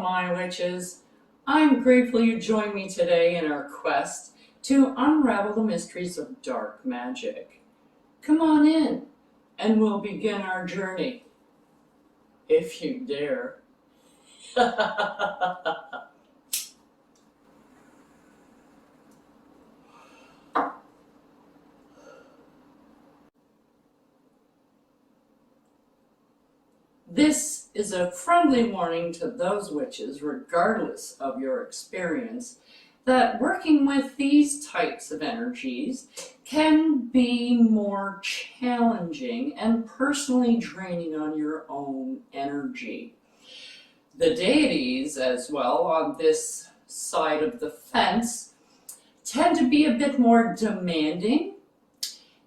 my witches. I'm grateful you joined me today in our quest to unravel the mysteries of dark magic. Come on in, and we'll begin our journey, if you dare. This is a friendly warning to those witches, regardless of your experience, that working with these types of energies can be more challenging and personally draining on your own energy. The deities, as well, on this side of the fence, tend to be a bit more demanding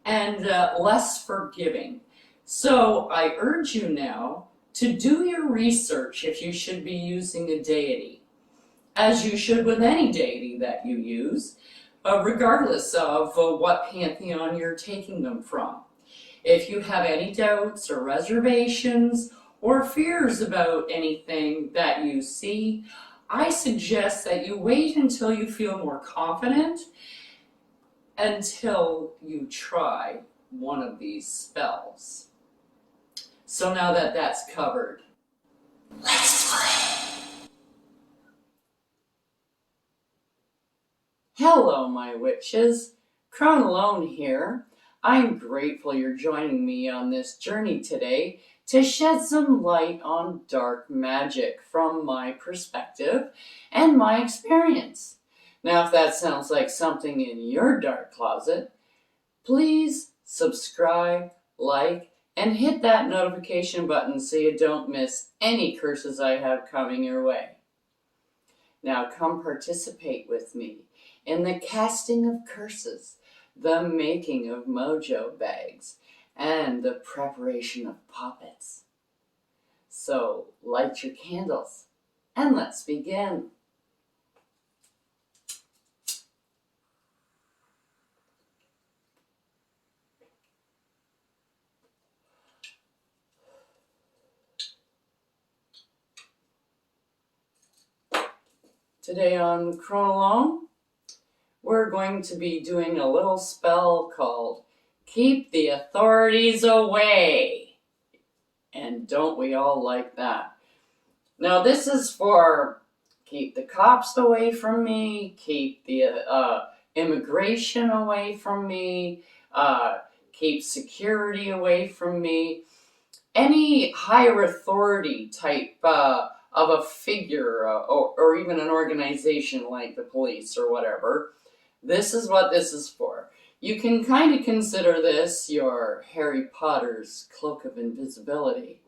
and less forgiving. So I urge you now to do your research if you should be using a deity, as you should with any deity that you use, regardless of what pantheon you're taking them from. If you have any doubts or reservations or fears about anything that you see, I suggest that you wait until you feel more confident until you try one of these spells. So now that that's covered, let's play! Hello, my witches. Crown Alone here. I'm grateful you're joining me on this journey today to shed some light on dark magic from my perspective and my experience. Now, if that sounds like something in your dark closet, please subscribe, like, and hit that notification button so you don't miss any curses I have coming your way. Now come participate with me in the casting of curses, the making of mojo bags, and the preparation of puppets. So light your candles and let's begin. Today on Crown Alone, we're going to be doing a little spell called Keep the Authorities Away. And don't we all like that? Now this is for keep the cops away from me, keep the immigration away from me, keep security away from me. Any higher authority type of a figure or even an organization like the police or whatever, this is what this is for. You can kind of consider this your Harry Potter's cloak of invisibility,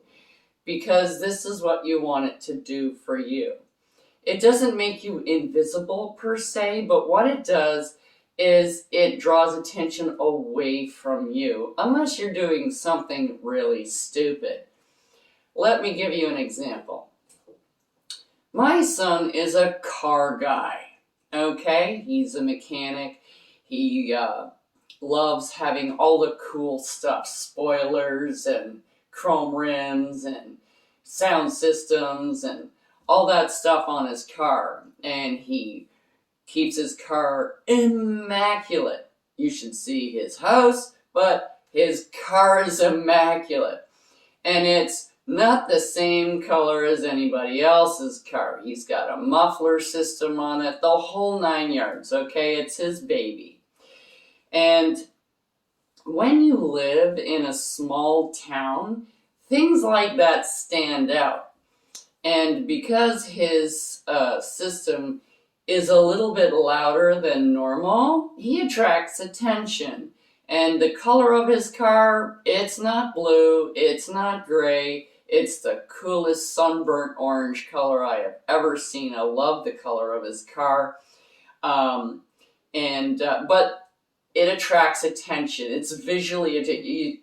because this is what you want it to do for you. It doesn't make you invisible per se, but what it does is it draws attention away from you, unless you're doing something really stupid. Let me give you an example. My son is a car guy, okay? He's a mechanic. He loves having all the cool stuff, spoilers and chrome rims and sound systems and all that stuff on his car. And he keeps his car immaculate. You should see his house, but his car is immaculate. And it's not the same color as anybody else's car. He's got a muffler system on it, the whole 9 yards, okay? It's his baby. And when you live in a small town, things like that stand out. And because his system is a little bit louder than normal, he attracts attention. And the color of his car, it's not blue, it's not gray, it's the coolest sunburnt orange color I have ever seen. I love the color of his car. But it attracts attention. It's visually,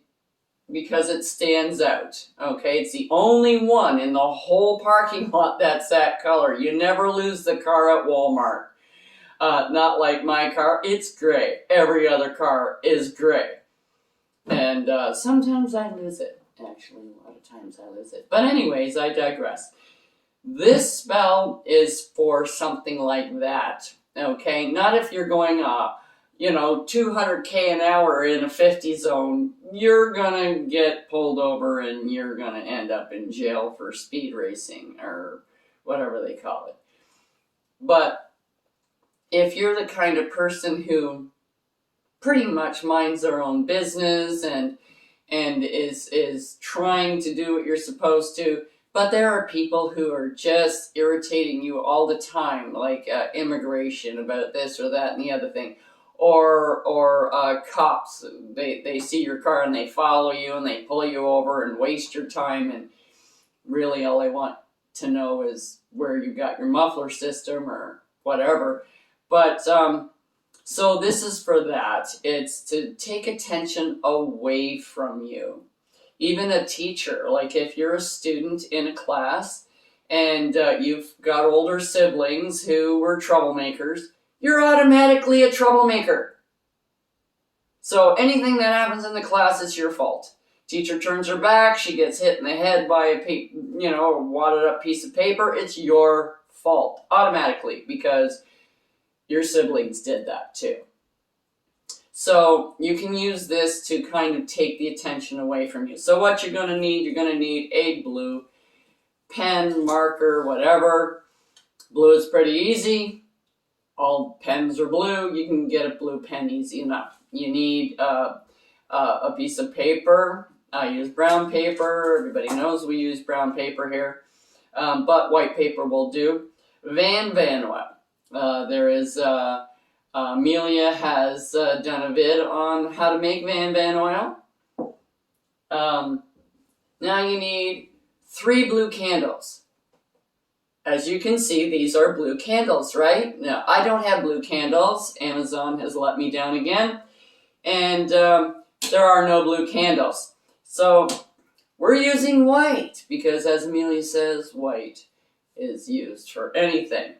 because it stands out, okay? It's the only one in the whole parking lot that's that color. You never lose the car at Walmart. Not like my car, it's gray. Every other car is gray. And sometimes I lose it. Actually, a lot of times I lose it. But anyways, I digress. This spell is for something like that, okay? Not if you're going 200k an hour in a 50 zone, you're gonna get pulled over and you're gonna end up in jail for speed racing or whatever they call it. But if you're the kind of person who pretty much minds their own business and is trying to do what you're supposed to, but there are people who are just irritating you all the time, like immigration about this or that and the other thing, or cops. They see your car and they follow you and they pull you over and waste your time, and really all they want to know is where you got your muffler system or whatever. But so this is for that. It's to take attention away from you. Even a teacher, like if you're a student in a class and you've got older siblings who were troublemakers, you're automatically a troublemaker. So anything that happens in the class is your fault. Teacher turns her back, she gets hit in the head by a wadded up piece of paper, it's your fault automatically because your siblings did that too. So you can use this to kind of take the attention away from you. So what you're going to need a blue pen, marker, whatever. Blue is pretty easy. All pens are blue. You can get a blue pen easy enough. You need a piece of paper. I use brown paper. Everybody knows we use brown paper here. But white paper will do. Van oil. There is... Amelia has done a vid on how to make Van oil. Now you need 3 blue candles. As you can see, these are blue candles, right? Now, I don't have blue candles. Amazon has let me down again. And there are no blue candles. So we're using white because, as Amelia says, white is used for anything.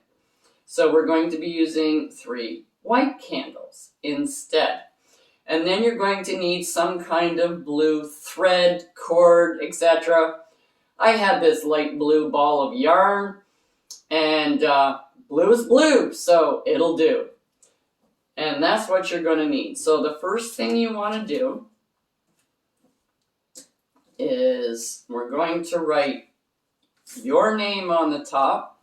So we're going to be using 3 white candles instead. And then you're going to need some kind of blue thread, cord, etc. I have this light blue ball of yarn, and blue is blue, so it'll do. And that's what you're going to need. So the first thing you want to do is we're going to write your name on the top.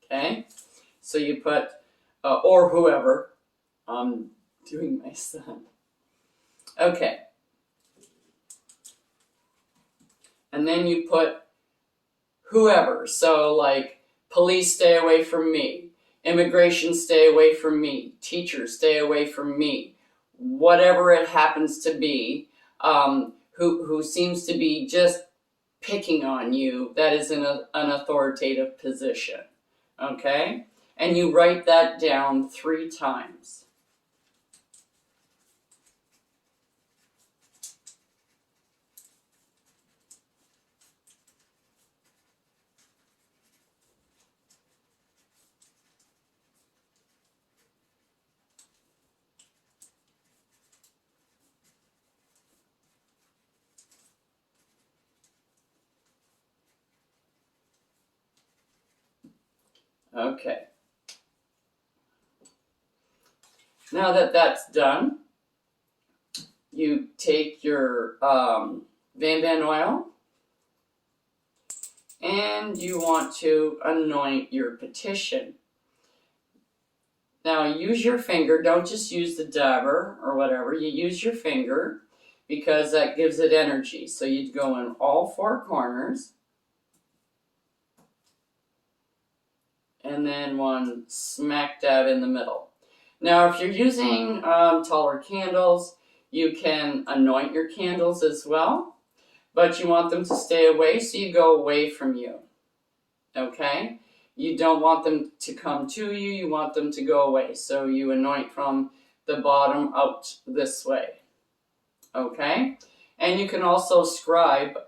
Okay? So you put or whoever. I'm doing my son. Okay. And then you put whoever. So like police, stay away from me. Immigration, stay away from me. Teachers, stay away from me. Whatever it happens to be, who seems to be just picking on you, that is in an authoritative position. Okay? And you write that down 3 times. Okay. Now that that's done, you take your Van oil and you want to anoint your petition. Now use your finger, don't just use the dabber or whatever, you use your finger because that gives it energy. So you'd go in all 4 corners and then one smack dab in the middle. Now, if you're using taller candles, you can anoint your candles as well, but you want them to stay away, so you go away from you, okay? You don't want them to come to you, you want them to go away, so you anoint from the bottom out this way, okay? And you can also scribe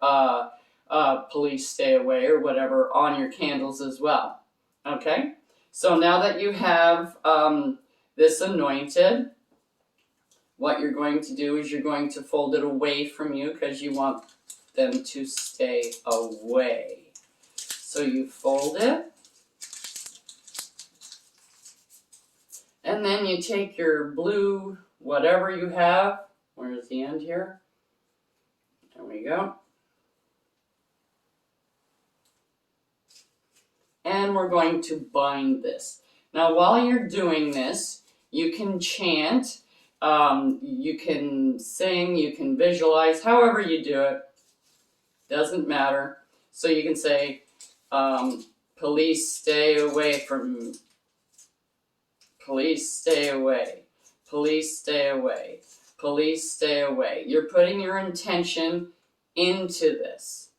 police, stay away, or whatever on your candles as well, okay? So now that you have this anointed, what you're going to do is you're going to fold it away from you because you want them to stay away. So you fold it. And then you take your blue, whatever you have. Where's the end here? There we go. And we're going to bind this. Now, while you're doing this, you can chant, you can sing, you can visualize, however you do it. Doesn't matter. So you can say, police stay away from, police stay away, police stay away, police stay away. You're putting your intention into this.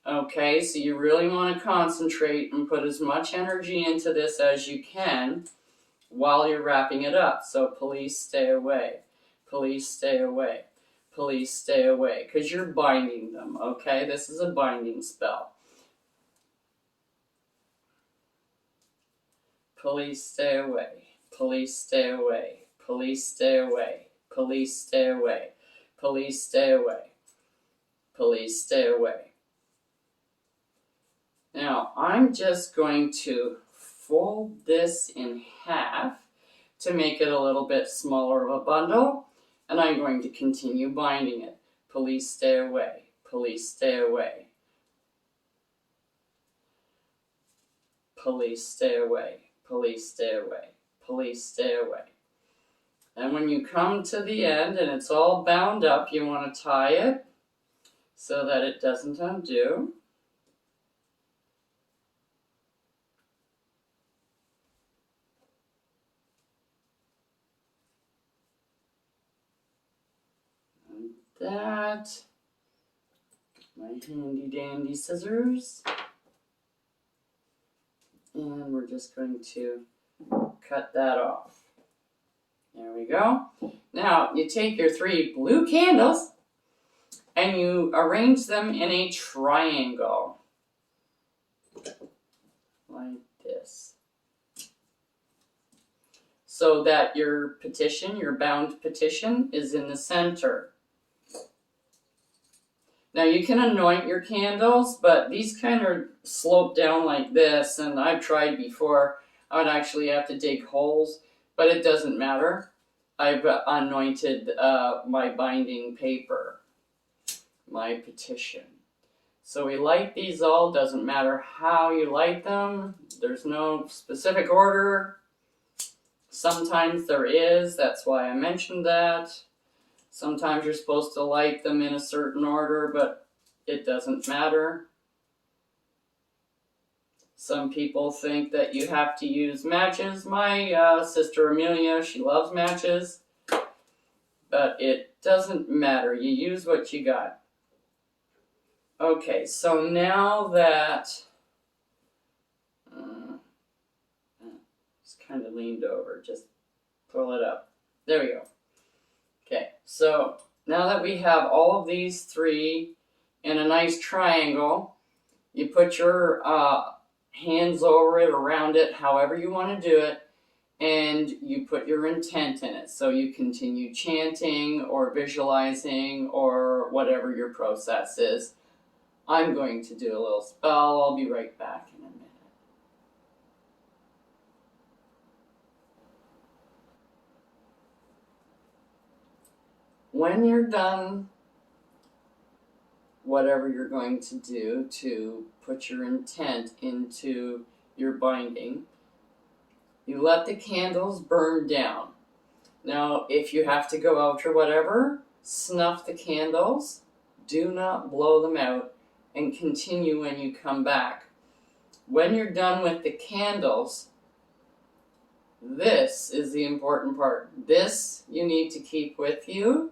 Okay, so you really want to concentrate and put as much energy into this as you can while you're wrapping it up. So police stay away, police stay away, police stay away, because you're binding them, okay? This is a binding spell. Police stay away, police stay away, police stay away, police stay away, police stay away, police stay away. Now, I'm just going to fold this in half to make it a little bit smaller of a bundle, and I'm going to continue binding it. Police stay away, police stay away, police stay away, police stay away, police stay away. And when you come to the end and it's all bound up, you want to tie it so that it doesn't undo. That, my handy dandy scissors, and we're just going to cut that off. There we go. Now you take your 3 blue candles and you arrange them in a triangle like this, so that your petition, your bound petition, is in the center. Now you can anoint your candles, but these kind of slope down like this, and I've tried before. I would actually have to dig holes, but it doesn't matter. I've anointed my binding paper, my petition. So we light these all, doesn't matter how you light them. There's no specific order. Sometimes there is, that's why I mentioned that. Sometimes you're supposed to light them in a certain order, but it doesn't matter. Some people think that you have to use matches. My sister Amelia, she loves matches, but it doesn't matter. You use what you got. Okay, so now that it's kind of leaned over, just pull it up. There we go. Okay, so now that we have all of these 3 in a nice triangle, you put your hands over it, around it, however you want to do it, and you put your intent in it. So you continue chanting or visualizing or whatever your process is. I'm going to do a little spell. I'll be right back in a minute. When you're done whatever you're going to do to put your intent into your binding, you let the candles burn down. Now, if you have to go out or whatever, snuff the candles. Do not blow them out, and continue when you come back. When you're done with the candles, this is the important part. This you need to keep with you.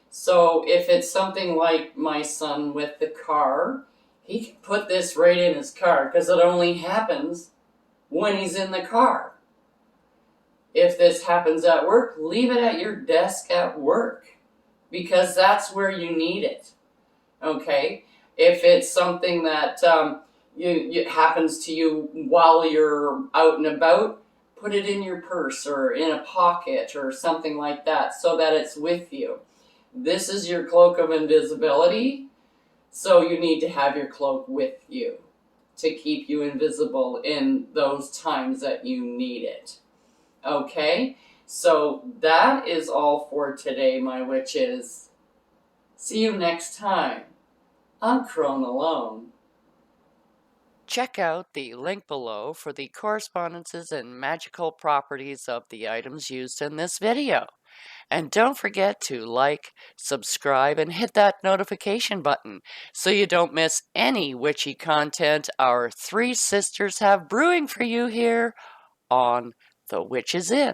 So if it's something like my son with the car, he can put this right in his car, because it only happens when he's in the car. If this happens at work, leave it at your desk at work, because that's where you need it. Okay? If it's something that it happens to you while you're out and about, put it in your purse or in a pocket or something like that, so that it's with you. This is your cloak of invisibility, so you need to have your cloak with you. to keep you invisible in those times that you need it. Okay, so that is all for today, my witches. See you next time on Crone Alone. Check out the link below for the correspondences and magical properties of the items used in this video. And don't forget to like, subscribe, and hit that notification button so you don't miss any witchy content our three sisters have brewing for you here on The Witches Inn.